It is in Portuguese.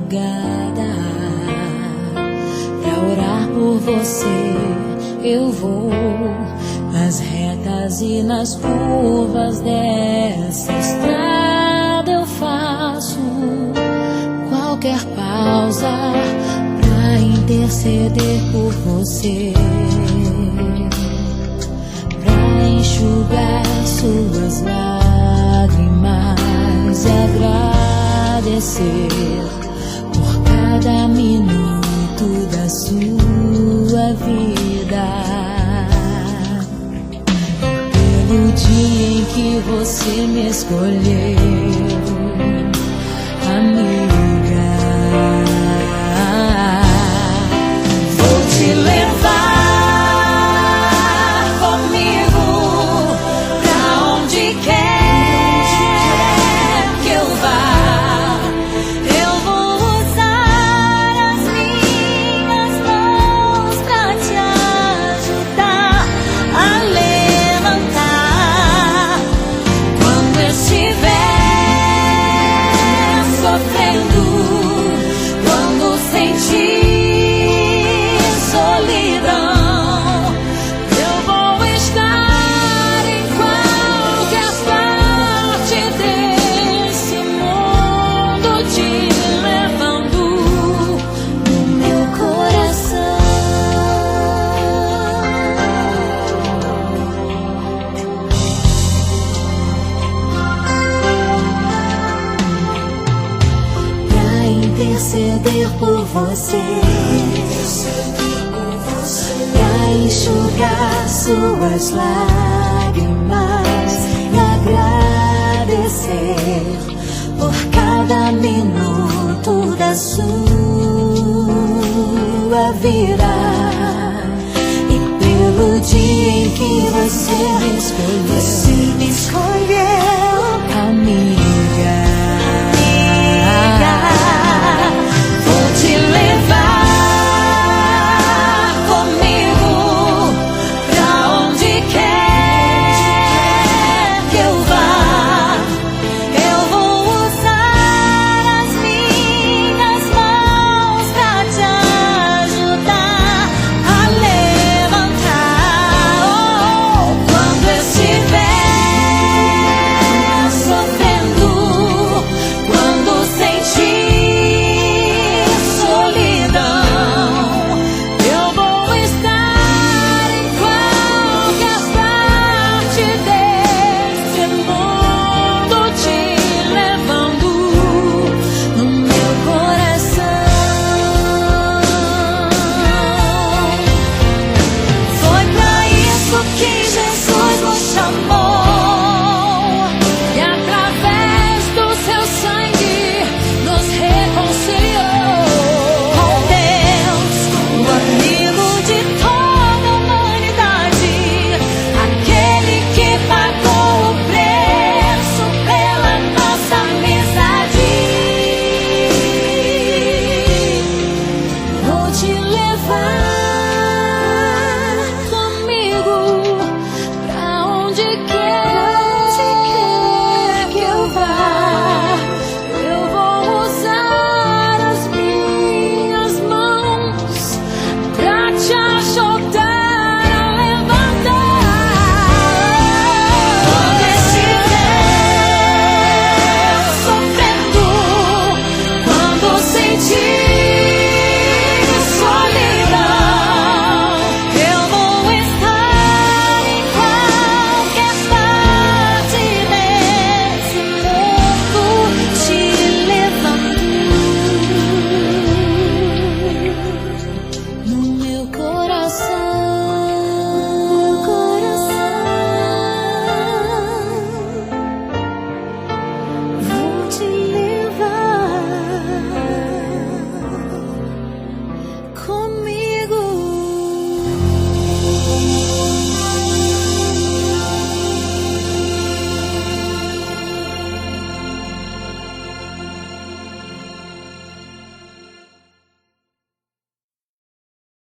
madrugada pra orar por você. Eu vou nas retas e nas curvas dessa estrada. Eu faço qualquer pausa pra interceder por você, pra enxugar suas lágrimas e agradecer por cada minuto da sua vida, pelo dia em que você me escolheu, amiga. Vou te levar comigo pra onde quer que eu vá. Eu vou usar as minhas mãos pra te ajudar a levantar quando estiver sofrendo, quando sentir solidão. Eu vou estar em qualquer parte desse mundo, te levando no meu coração. Pra interceder por você, pra enxugar suas lágrimas e agradecer por cada minuto da sua vida, e pelo dia em que você me escolheu, amiga.